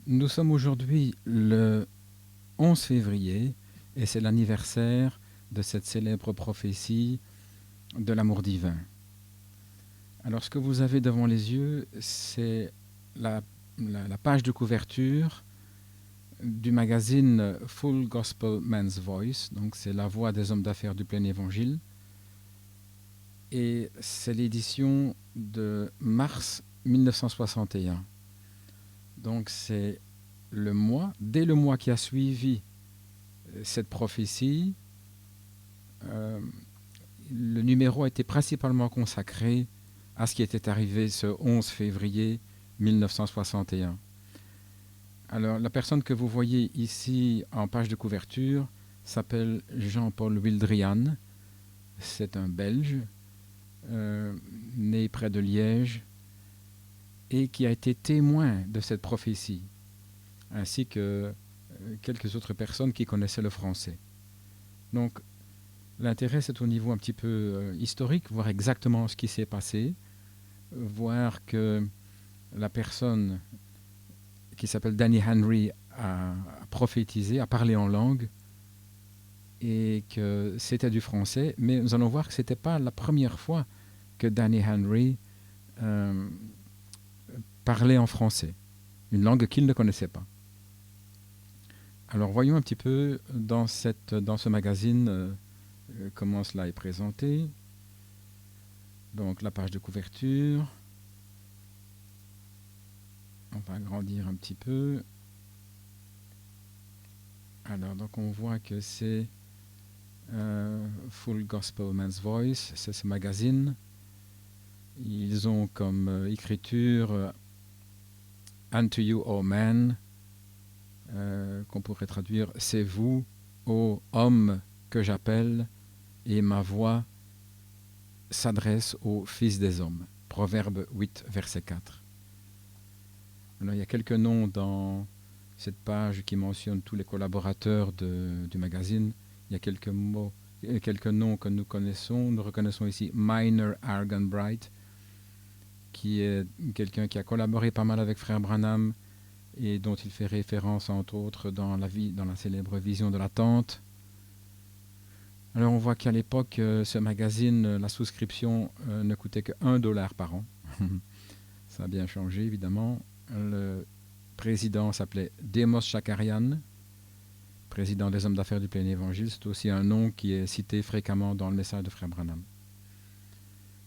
Nous sommes aujourd'hui le 11 février et c'est l'anniversaire de cette célèbre prophétie de l'amour divin. Alors ce que vous avez devant les yeux, c'est la page de couverture du magazine Full Gospel Man's Voice, donc c'est la voix des hommes d'affaires du plein évangile, et c'est l'édition de mars 1961. Donc c'est dès le mois qui a suivi cette prophétie, euh, le numéro a été principalement consacré à ce qui était arrivé ce 11 février 1961. Alors, la personne que vous voyez ici en page de couverture s'appelle Jean-Paul Wildrian. C'est un Belge, né près de Liège, et qui a été témoin de cette prophétie, ainsi que quelques autres personnes qui connaissaient le français. Donc, l'intérêt, c'est au niveau un petit peu historique, voir exactement ce qui s'est passé, voir que la personne qui s'appelle Danny Henry a prophétisé, a parlé en langue, et que c'était du français, mais nous allons voir que ce n'était pas la première fois que Danny Henry euh, parlait en français, une langue qu'il ne connaissait pas. Alors voyons un petit peu dans ce magazine comment cela est présenté. Donc la page de couverture. On va agrandir un petit peu. Alors donc on voit que c'est Full Gospel Man's Voice, c'est ce magazine. Ils ont comme écriture Unto you, O man, qu'on pourrait traduire c'est vous, ô homme que j'appelle, et ma voix s'adresse aux fils des hommes. Proverbe 8, verset 4. Alors, il y a quelques noms dans cette page qui mentionne tous les collaborateurs du magazine. Il y a quelques noms que nous connaissons. Nous reconnaissons ici Minor Arganbright, qui est quelqu'un qui a collaboré pas mal avec Frère Branham et dont il fait référence entre autres dans la célèbre Vision de la Tente. Alors on voit qu'à l'époque, ce magazine, la souscription ne coûtait que $1 par an. Ça a bien changé évidemment. Le président s'appelait Demos Shakarian, président des hommes d'affaires du plein évangile. C'est aussi un nom qui est cité fréquemment dans le message de Frère Branham.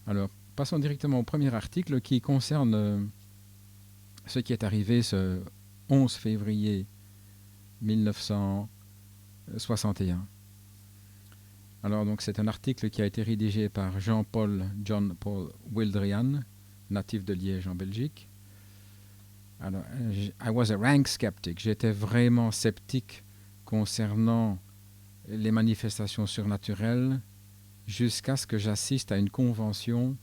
Alors, passons directement au premier article qui concerne ce qui est arrivé ce 11 février 1961. Alors, donc, c'est un article qui a été rédigé par John Paul Wildrian, natif de Liège en Belgique. Alors, I was a rank skeptic. J'étais vraiment sceptique concernant les manifestations surnaturelles jusqu'à ce que j'assiste à une convention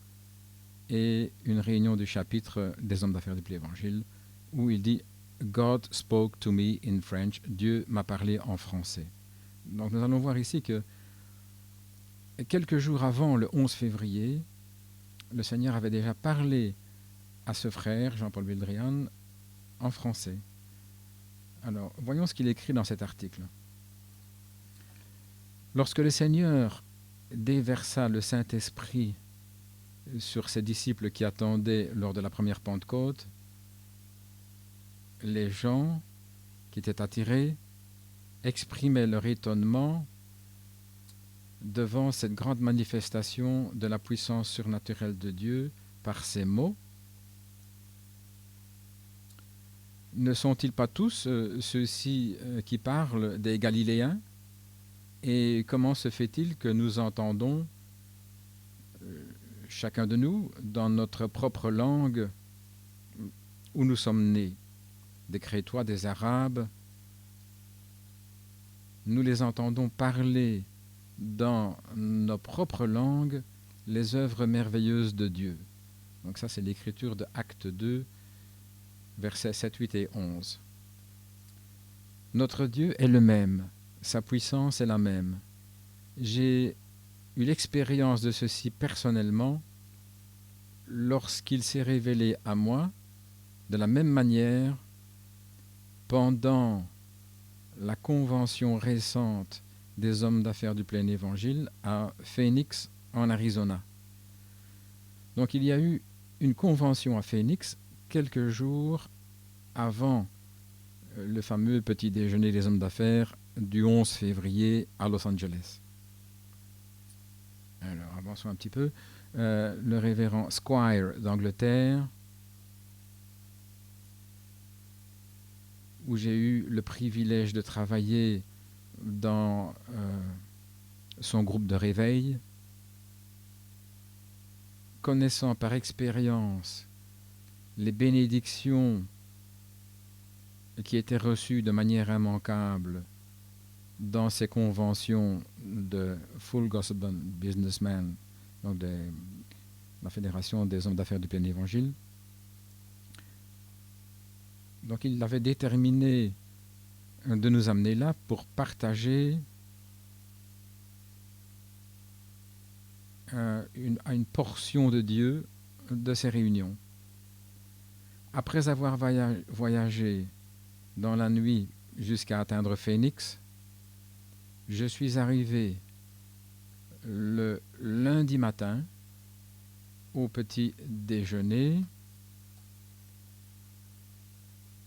et une réunion du chapitre des hommes d'affaires du plein évangile où il dit God spoke to me in French. Dieu m'a parlé en français. Donc nous allons voir ici que quelques jours avant le 11 février, le Seigneur avait déjà parlé à ce frère, Jean-Paul Wildrian, en français. Alors, voyons ce qu'il écrit dans cet article. Lorsque le Seigneur déversa le Saint-Esprit sur ses disciples qui attendaient lors de la première Pentecôte, les gens qui étaient attirés exprimaient leur étonnement devant cette grande manifestation de la puissance surnaturelle de Dieu par ces mots. Ne sont-ils pas tous ceux-ci qui parlent des Galiléens? Et comment se fait-il que nous entendons, chacun de nous, dans notre propre langue où nous sommes nés, des Crétois, des Arabes, nous les entendons parler dans nos propres langues les œuvres merveilleuses de Dieu. Donc ça, c'est l'écriture de Acte 2, versets 7, 8 et 11. Notre Dieu est le même, sa puissance est la même. J'ai eu l'expérience de ceci personnellement lorsqu'il s'est révélé à moi de la même manière pendant la convention récente des hommes d'affaires du plein évangile à Phoenix, en Arizona. Donc il y a eu une convention à Phoenix quelques jours avant le fameux petit déjeuner des hommes d'affaires du 11 février à Los Angeles. Alors, avançons un petit peu. Le révérend Squire d'Angleterre, où j'ai eu le privilège de travailler dans son groupe de réveil, connaissant par expérience les bénédictions qui étaient reçues de manière immanquable dans ces conventions de Full Gospel Businessmen, donc la Fédération des hommes d'affaires du plein évangile. Donc il avait déterminé de nous amener là pour partager une portion de Dieu de ces réunions. Après avoir voyagé dans la nuit jusqu'à atteindre Phoenix, je suis arrivé le lundi matin au petit déjeuner,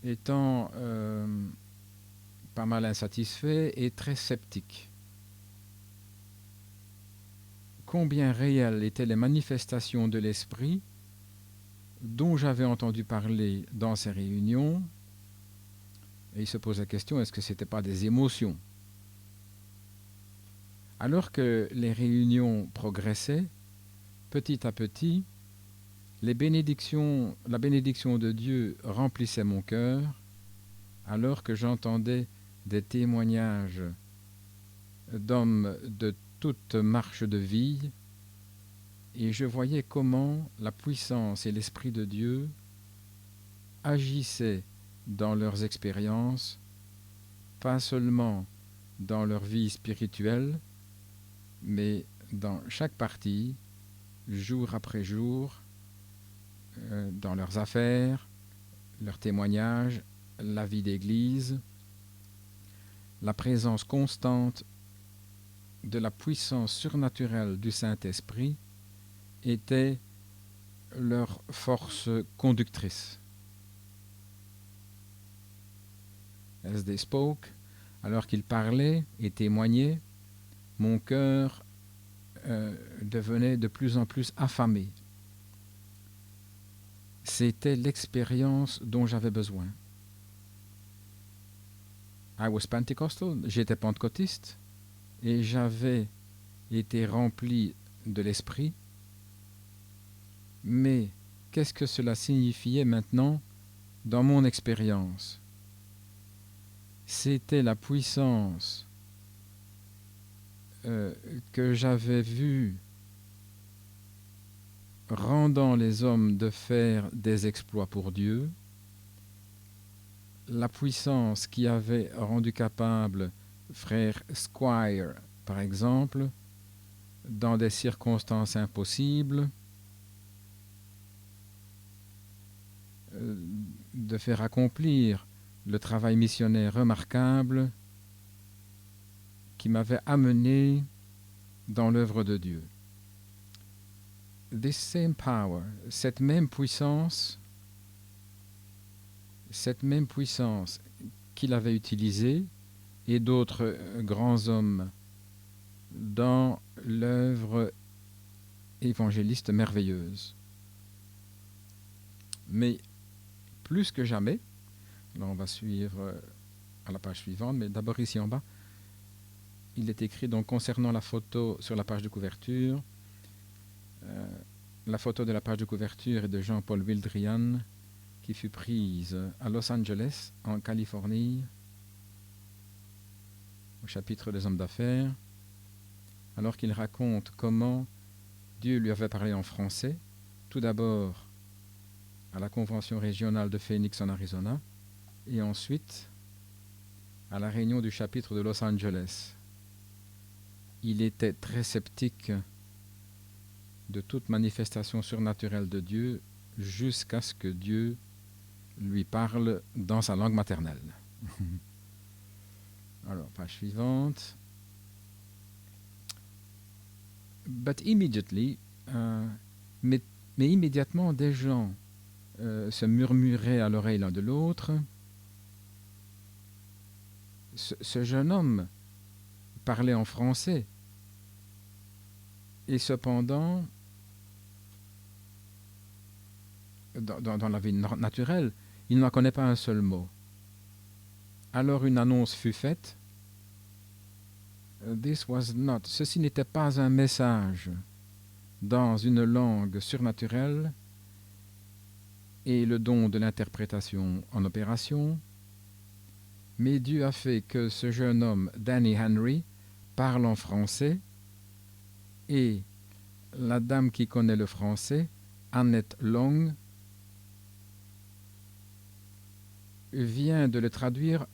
étant pas mal insatisfait et très sceptique. Combien réelles étaient les manifestations de l'esprit dont j'avais entendu parler dans ces réunions, et il se pose la question, est-ce que ce n'était pas des émotions? Alors que les réunions progressaient, petit à petit, la bénédiction de Dieu remplissait mon cœur, alors que j'entendais des témoignages d'hommes de toute marche de vie, et je voyais comment la puissance et l'Esprit de Dieu agissaient dans leurs expériences, pas seulement dans leur vie spirituelle, mais dans chaque partie, jour après jour, dans leurs affaires, leurs témoignages, la vie d'Église, la présence constante de la puissance surnaturelle du Saint-Esprit était leur force conductrice. As they spoke, alors qu'ils parlaient et témoignaient, mon cœur devenait de plus en plus affamé. C'était l'expérience dont j'avais besoin. I was Pentecostal, j'étais pentecôtiste, et j'avais été rempli de l'esprit. Mais qu'est-ce que cela signifiait maintenant dans mon expérience? C'était la puissance que j'avais vue rendant les hommes de faire des exploits pour Dieu, la puissance qui avait rendu capable frère Squire, par exemple, dans des circonstances impossibles, de faire accomplir le travail missionnaire remarquable qui m'avait amené dans l'œuvre de Dieu. This same power, cette même puissance qu'il avait utilisée et d'autres grands hommes dans l'œuvre évangéliste merveilleuse. Mais plus que jamais, là on va suivre à la page suivante, mais d'abord ici en bas, il est écrit donc concernant la photo sur la page de couverture, la photo de la page de couverture est de Jean-Paul Wildrian qui fut prise à Los Angeles, en Californie, au chapitre des hommes d'affaires, alors qu'il raconte comment Dieu lui avait parlé en français, tout d'abord à la convention régionale de Phoenix en Arizona, et ensuite à la réunion du chapitre de Los Angeles. Il était très sceptique de toute manifestation surnaturelle de Dieu jusqu'à ce que Dieu lui parle dans sa langue maternelle. Alors, page suivante. But immediately, mais immédiatement, des gens se murmuraient à l'oreille l'un de l'autre. Ce jeune homme parlait en français. Et cependant, dans la vie naturelle, il n'en connaît pas un seul mot. Alors une annonce fut faite. Ceci n'était pas un message dans une langue surnaturelle et le don de l'interprétation en opération, mais Dieu a fait que ce jeune homme, Danny Henry, parle en français et la dame qui connaît le français, Annette Long, vient de le traduire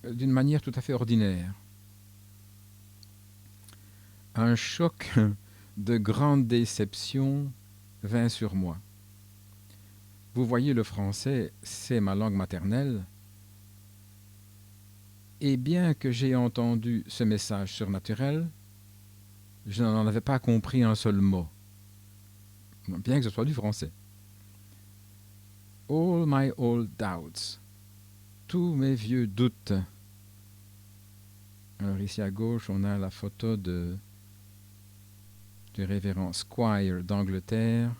d'une manière tout à fait ordinaire. Un choc de grande déception vint sur moi. Vous voyez, le français, c'est ma langue maternelle, et bien que j'ai entendu ce message surnaturel, je n'en avais pas compris un seul mot, bien que ce soit du français. All my old doubts, tous mes vieux doutes. Alors ici à gauche, on a la photo du révérend Squire d'Angleterre,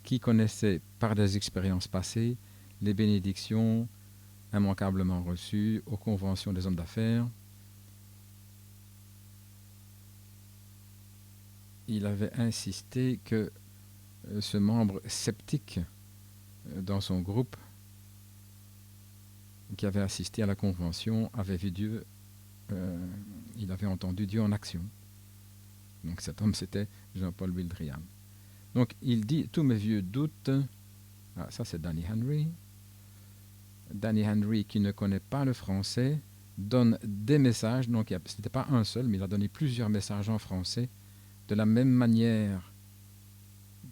qui connaissait par des expériences passées les bénédictions immanquablement reçues aux conventions des hommes d'affaires. Il avait insisté que ce membre sceptique dans son groupe qui avait assisté à la convention avait vu Dieu, il avait entendu Dieu en action. Donc cet homme, c'était Jean-Paul Wildriam. Donc il dit, tous mes vieux doutes, ça c'est Danny Henry. Danny Henry, qui ne connaît pas le français, donne des messages, donc ce n'était pas un seul, mais il a donné plusieurs messages en français, de la même manière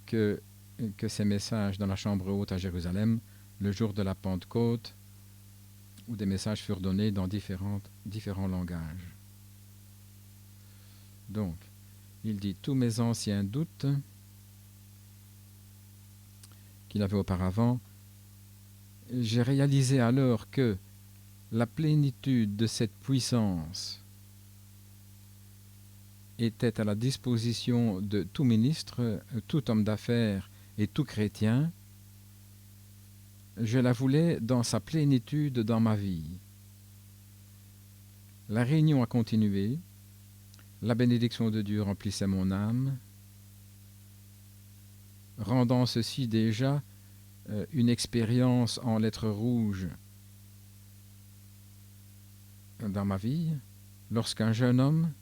que ces messages dans la chambre haute à Jérusalem, le jour de la Pentecôte, où des messages furent donnés dans différents langages. Donc, il dit, tous mes anciens doutes qu'il avait auparavant, j'ai réalisé alors que la plénitude de cette puissance était à la disposition de tout ministre, tout homme d'affaires et tout chrétien. Je la voulais dans sa plénitude dans ma vie. La réunion a continué. La bénédiction de Dieu remplissait mon âme, rendant ceci déjà une expérience en lettres rouges dans ma vie, lorsqu'un jeune homme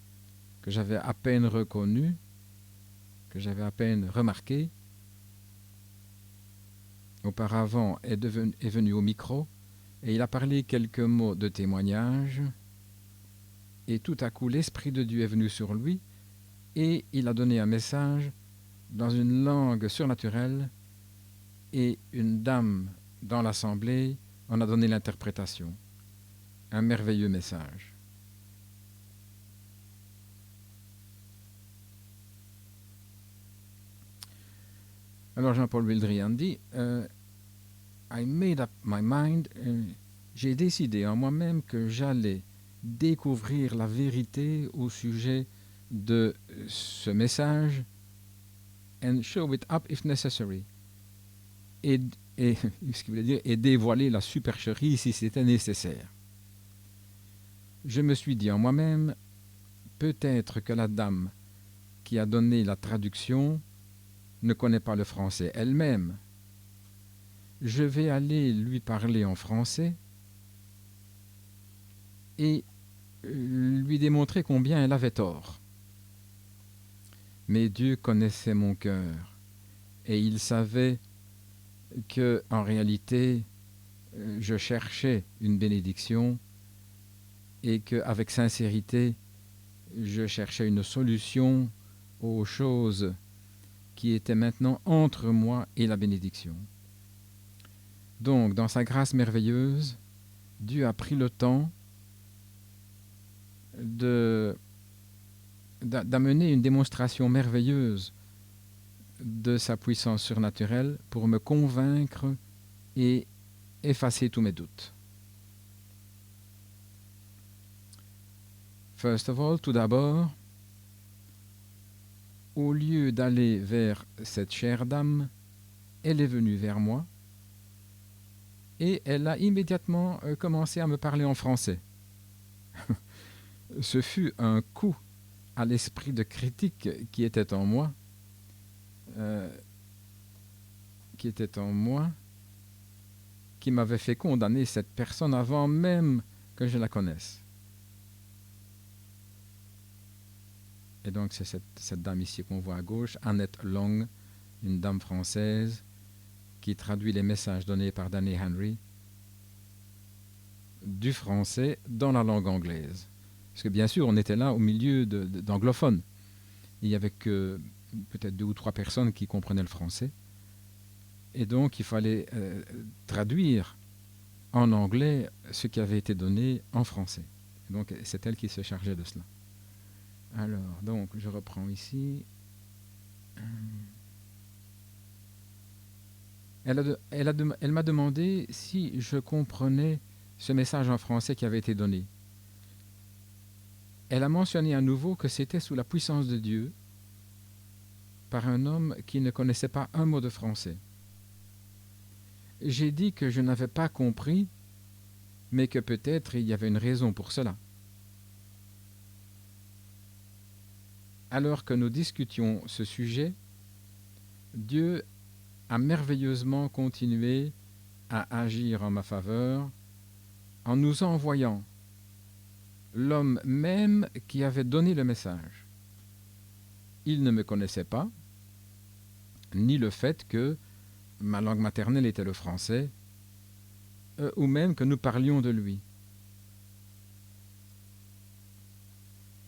que j'avais à peine reconnu, que j'avais à peine remarqué, auparavant est venu au micro et il a parlé quelques mots de témoignage et tout à coup l'Esprit de Dieu est venu sur lui et il a donné un message dans une langue surnaturelle et une dame dans l'assemblée en a donné l'interprétation. Un merveilleux message. Alors Jean-Paul Wildriam dit I made up my mind, j'ai décidé en moi-même que j'allais découvrir la vérité au sujet de ce message and show it up if necessary. Et ce qui voulait dire, et dévoiler la supercherie si c'était nécessaire. Je me suis dit en moi-même, peut-être que la dame qui a donné la traduction ne connaît pas le français elle-même. Je vais aller lui parler en français et lui démontrer combien elle avait tort. Mais Dieu connaissait mon cœur et il savait que, en réalité, je cherchais une bénédiction et qu'avec sincérité, je cherchais une solution aux choses qui étaient maintenant entre moi et la bénédiction. Donc, dans sa grâce merveilleuse, Dieu a pris le temps d'amener une démonstration merveilleuse de sa puissance surnaturelle pour me convaincre et effacer tous mes doutes. First of all, tout d'abord, au lieu d'aller vers cette chère dame, elle est venue vers moi et elle a immédiatement commencé à me parler en français. Ce fut un coup à l'esprit de critique qui était en moi, qui m'avait fait condamner cette personne avant même que je la connaisse. Et donc c'est cette dame ici qu'on voit à gauche, Annette Long, une dame française qui traduit les messages donnés par Danny Henry du français dans la langue anglaise. Parce que bien sûr, on était là au milieu d'anglophones. Il n'y avait que peut-être 2 ou 3 personnes qui comprenaient le français. Et donc, il fallait traduire en anglais ce qui avait été donné en français. Et donc, c'est elle qui se chargeait de cela. Alors, donc, je reprends ici. Elle m'a demandé si je comprenais ce message en français qui avait été donné. Elle a mentionné à nouveau que c'était sous la puissance de Dieu par un homme qui ne connaissait pas un mot de français. J'ai dit que je n'avais pas compris, mais que peut-être il y avait une raison pour cela. Alors que nous discutions ce sujet, Dieu a merveilleusement continué à agir en ma faveur en nous envoyant l'homme même qui avait donné le message. Il ne me connaissait pas, ni le fait que ma langue maternelle était le français, ou même que nous parlions de lui.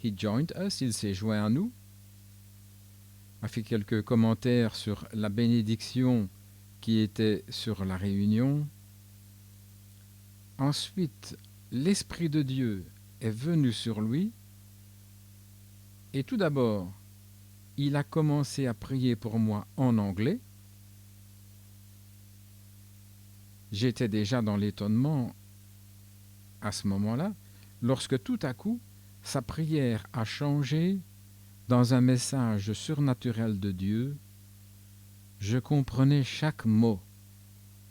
He joined us, il s'est joint à nous, a fait quelques commentaires sur la bénédiction qui était sur la réunion. Ensuite, l'Esprit de Dieu est venu sur lui, et tout d'abord, il a commencé à prier pour moi en anglais. J'étais déjà dans l'étonnement à ce moment-là, lorsque tout à coup, sa prière a changé dans un message surnaturel de Dieu. Je comprenais chaque mot.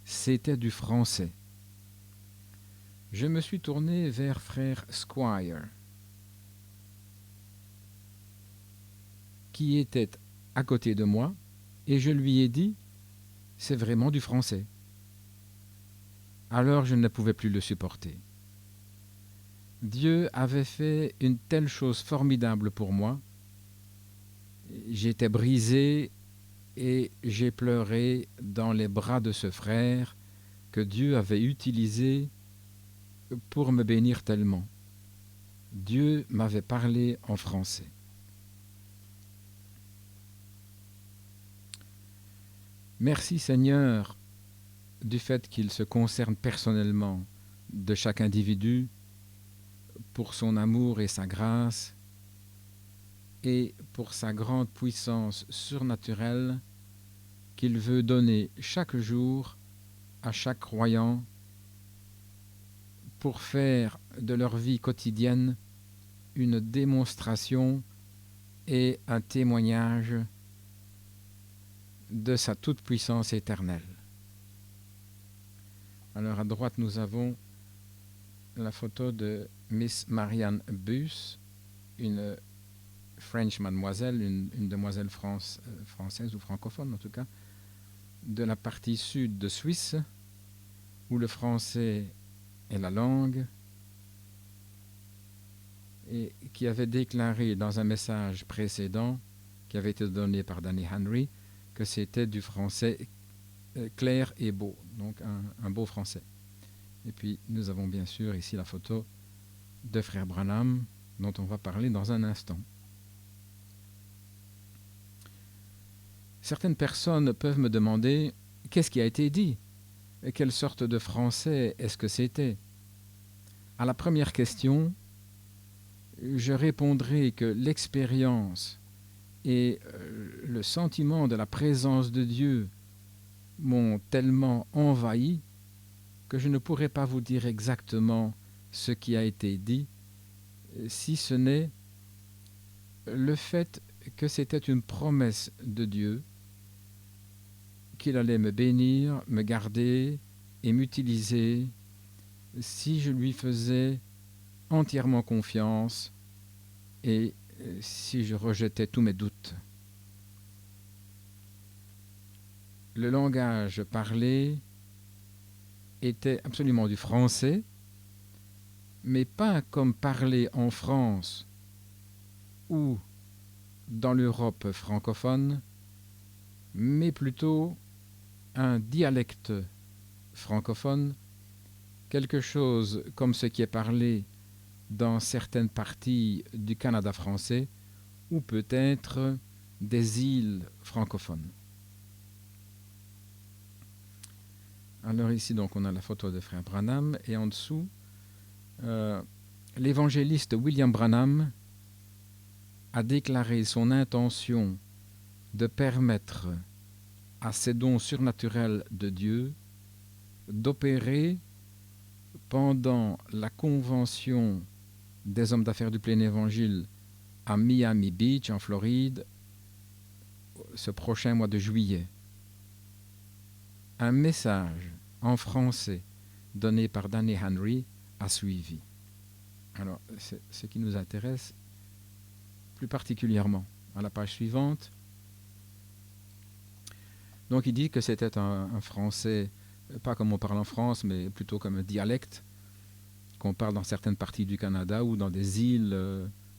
C'était du français. Je me suis tourné vers frère Squire, qui était à côté de moi, et je lui ai dit « C'est vraiment du français ». Alors je ne pouvais plus le supporter. Dieu avait fait une telle chose formidable pour moi. J'étais brisé et j'ai pleuré dans les bras de ce frère que Dieu avait utilisé pour me bénir tellement. Dieu m'avait parlé en français. Merci Seigneur du fait qu'il se concerne personnellement de chaque individu pour son amour et sa grâce et pour sa grande puissance surnaturelle qu'il veut donner chaque jour à chaque croyant pour faire de leur vie quotidienne une démonstration et un témoignage de sa toute-puissance éternelle. Alors à droite, nous avons la photo de Miss Marianne Bus, une French mademoiselle, une demoiselle française ou francophone en tout cas, de la partie sud de Suisse, où le français est la langue, et qui avait déclaré dans un message précédent, qui avait été donné par Danny Henry, que c'était du français clair et beau, donc un beau français. Et puis nous avons bien sûr ici la photo de frère Branham, dont on va parler dans un instant. Certaines personnes peuvent me demander qu'est-ce qui a été dit et quelle sorte de français est-ce que c'était. À la première question, je répondrai que l'expérience et le sentiment de la présence de Dieu m'ont tellement envahi que je ne pourrais pas vous dire exactement ce qui a été dit, si ce n'est le fait que c'était une promesse de Dieu, qu'il allait me bénir, me garder et m'utiliser si je lui faisais entièrement confiance et si je rejetais tous mes doutes. Le langage parlé était absolument du français, mais pas comme parlé en France ou dans l'Europe francophone, mais plutôt un dialecte francophone, quelque chose comme ce qui est parlé dans certaines parties du Canada français ou peut-être des îles francophones. Alors ici, donc, on a la photo de frère Branham et en dessous, l'évangéliste William Branham a déclaré son intention de permettre à ces dons surnaturels de Dieu d'opérer pendant la convention des hommes d'affaires du plein évangile à Miami Beach, en Floride, ce prochain mois de juillet. Un message en français donné par Danny Henry a suivi. Alors, c'est ce qui nous intéresse plus particulièrement. À la page suivante, donc il dit que c'était un français, pas comme on parle en France, mais plutôt comme un dialecte qu'on parle dans certaines parties du Canada ou dans des îles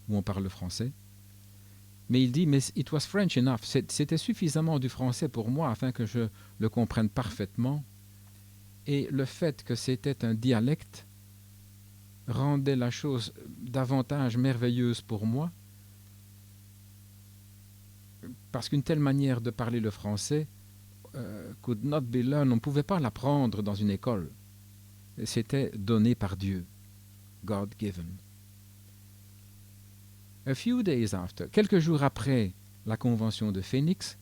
où on parle le français. Mais il dit, mais it was French enough. C'était suffisamment du français pour moi afin que je le comprenne parfaitement. Et le fait que c'était un dialecte rendait la chose davantage merveilleuse pour moi, parce qu'une telle manière de parler le français could not be learned. On ne pouvait pas l'apprendre dans une école. C'était donné par Dieu. God given. A few days after, quelques jours après la convention de Phoenix,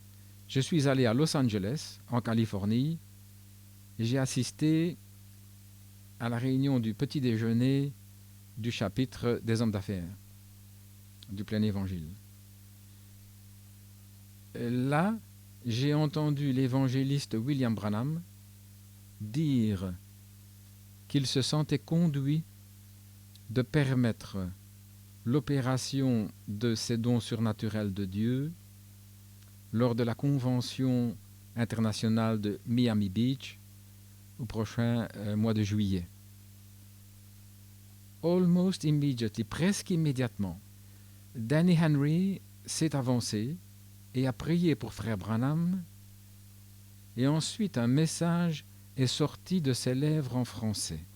je suis allé à Los Angeles, en Californie. J'ai assisté à la réunion du petit déjeuner du chapitre des hommes d'affaires, du plein évangile. Là, j'ai entendu l'évangéliste William Branham dire qu'il se sentait conduit de permettre l'opération de ces dons surnaturels de Dieu lors de la convention internationale de Miami Beach au prochain mois de juillet. Almost immediately, presque immédiatement, Danny Henry s'est avancé et a prié pour frère Branham, et ensuite un message est sorti de ses lèvres en français.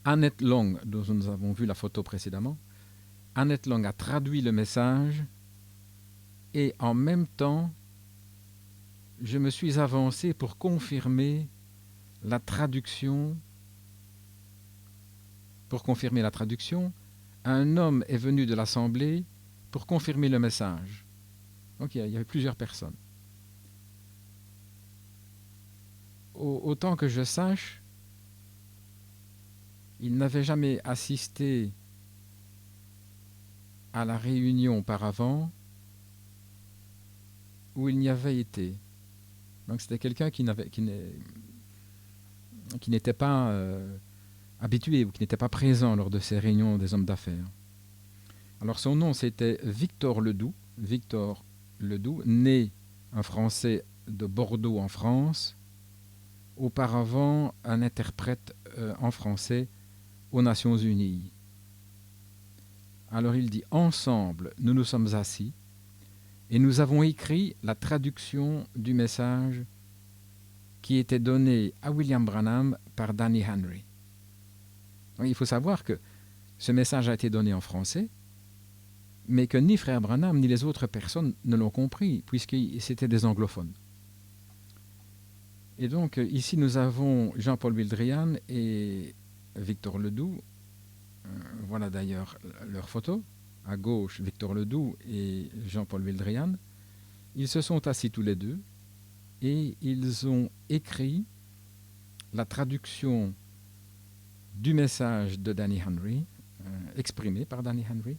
Annette Long, dont nous avons vu la photo précédemment, Annette Long a traduit le message et en même temps, je me suis avancé pour confirmer la traduction. Pour confirmer la traduction, un homme est venu de l'assemblée pour confirmer le message. Donc il y avait plusieurs personnes. Autant que je sache, il n'avait jamais assisté à la réunion auparavant où il n'y avait été. Donc c'était quelqu'un qui n'était pas habitué ou qui n'était pas présent lors de ces réunions des hommes d'affaires. Alors son nom c'était Victor Ledoux. Victor Ledoux, né un Français de Bordeaux en France, auparavant un interprète en français aux Nations Unies. Alors il dit, ensemble, nous nous sommes assis et nous avons écrit la traduction du message qui était donné à William Branham par Danny Henry. Donc, il faut savoir que ce message a été donné en français, mais que ni frère Branham ni les autres personnes ne l'ont compris, puisque c'était des anglophones. Et donc, ici, nous avons Jean-Paul Wildrian et Victor Ledoux. Voilà d'ailleurs leur photo. À gauche, Victor Ledoux et Jean-Paul Wildrian. Ils se sont assis tous les deux et ils ont écrit la traduction du message de Danny Henry, exprimé par Danny Henry.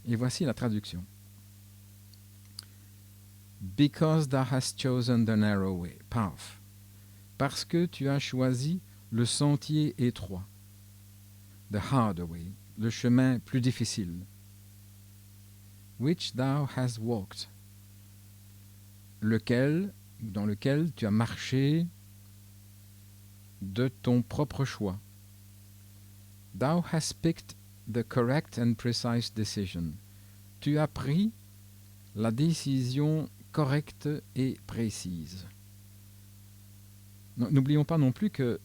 Et voici la traduction. Because thou hast chosen the narrow way, path. Parce que tu as choisi le sentier étroit. The harder way, le chemin plus difficile. Which thou hast walked. Dans lequel tu as marché de ton propre choix. Thou hast picked the correct and precise decision. Tu as pris la décision correcte et précise. N'oublions pas non plus que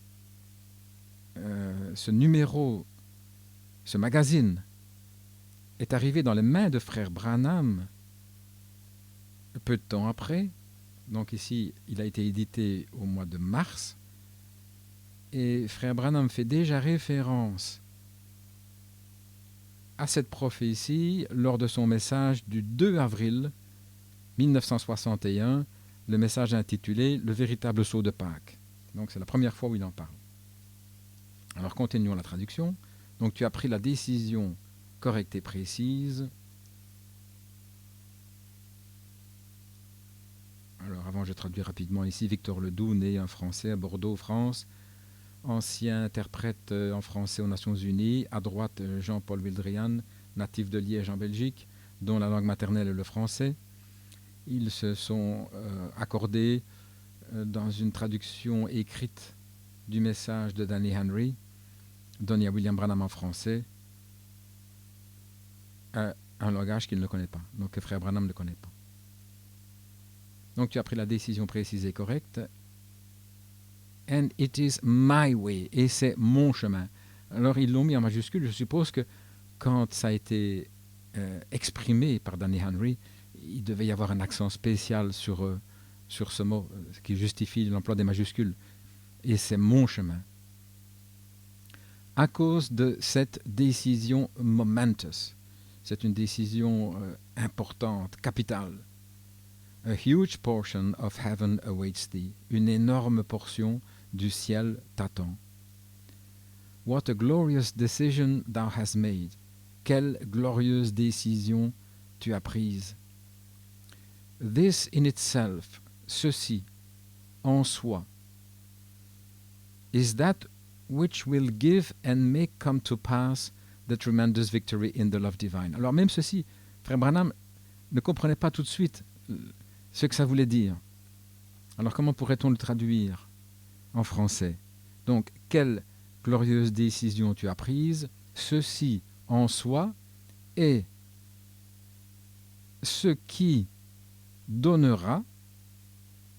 ce numéro, ce magazine, est arrivé dans les mains de frère Branham peu de temps après. Donc ici, il a été édité au mois de mars. Et frère Branham fait déjà référence à cette prophétie lors de son message du 2 avril 1961, le message intitulé « Le véritable sceau de Pâques ». Donc c'est la première fois où il en parle. Alors continuons la traduction. Donc tu as pris la décision correcte et précise. Alors avant, je traduis rapidement ici. Victor Ledoux, né un Français à Bordeaux, France. Ancien interprète en français aux Nations Unies. À droite, Jean-Paul Wildrian, natif de Liège en Belgique, dont la langue maternelle est le français. Ils se sont accordés dans une traduction écrite du message de Danny Henry, donné à William Branham en français, un langage qu'il ne connaît pas, donc que frère Branham ne connaît pas. Donc tu as pris la décision précise et correcte. And it is my way. Et c'est mon chemin. Alors ils l'ont mis en majuscule. Je suppose que quand ça a été exprimé par Danny Henry, il devait y avoir un accent spécial sur ce mot, qui justifie l'emploi des majuscules. Et c'est mon chemin. À cause de cette décision momentous. C'est une décision importante, capitale. A huge portion of heaven awaits thee. Une énorme portion du ciel t'attend. What a glorious decision thou hast made. Quelle glorieuse décision tu as prise. This in itself, ceci, en soi, is that which will give and make come to pass the tremendous victory in the love divine. Alors même ceci, frère Branham ne comprenait pas tout de suite ce que ça voulait dire. Alors comment pourrait-on le traduire en français? Donc, quelle glorieuse décision tu as prise, ceci en soi est ce qui donnera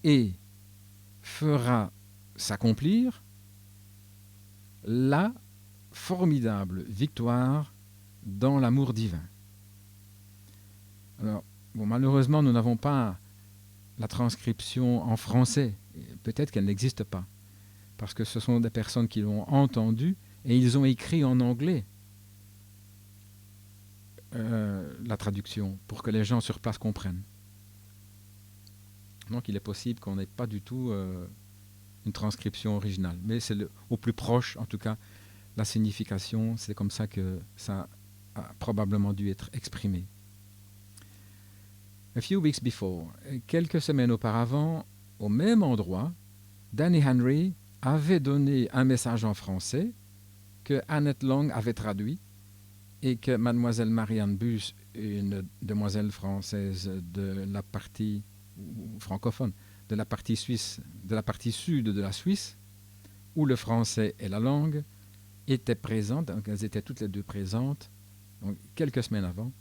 et fera s'accomplir la formidable victoire dans l'amour divin. Alors, bon, malheureusement, nous n'avons pas la transcription en français. Peut-être qu'elle n'existe pas, parce que ce sont des personnes qui l'ont entendu et ils ont écrit en anglais la traduction pour que les gens sur place comprennent. Donc il est possible qu'on n'ait pas du tout une transcription originale, mais c'est au plus proche, en tout cas, la signification, c'est comme ça que ça a probablement dû être exprimé. A few weeks before, quelques semaines auparavant, au même endroit, Danny Henry avait donné un message en français que Annette Long avait traduit et que mademoiselle Marianne Bus, une demoiselle française de la partie francophone, de la partie suisse, de la partie sud de la Suisse, où le français est la langue, étaient présentes, donc elles étaient toutes les deux présentes, donc quelques semaines avant,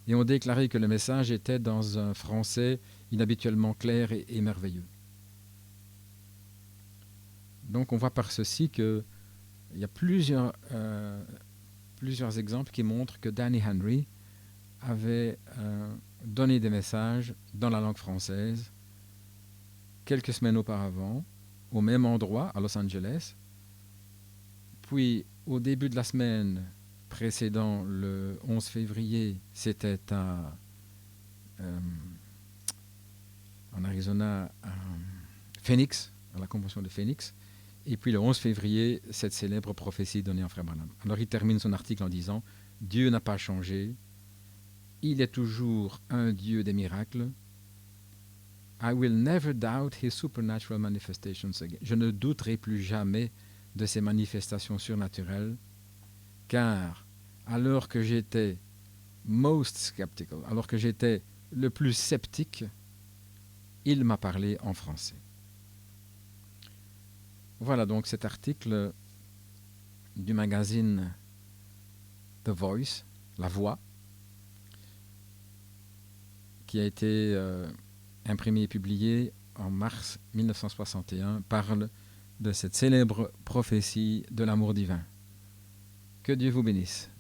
et ont déclaré que le message était dans un français inhabituellement clair et merveilleux. Donc on voit par ceci qu'il y a plusieurs exemples qui montrent que Danny Henry avait donné des messages dans la langue française quelques semaines auparavant au même endroit, à Los Angeles. Puis, au début de la semaine précédant le 11 février, c'était en Arizona, à Phoenix, à la convention de Phoenix. Et puis le 11 février, cette célèbre prophétie donnée en Frère Branham. Alors il termine son article en disant « Dieu n'a pas changé, il est toujours un Dieu des miracles. I will never doubt his supernatural manifestations again. Je ne douterai plus jamais de ses manifestations surnaturelles, car alors que j'étais most skeptical, alors que j'étais le plus sceptique, il m'a parlé en français. » Voilà donc cet article du magazine The Voice, La Voix, qui a été imprimé et publié en mars 1961, parle de cette célèbre prophétie de l'amour divin. Que Dieu vous bénisse.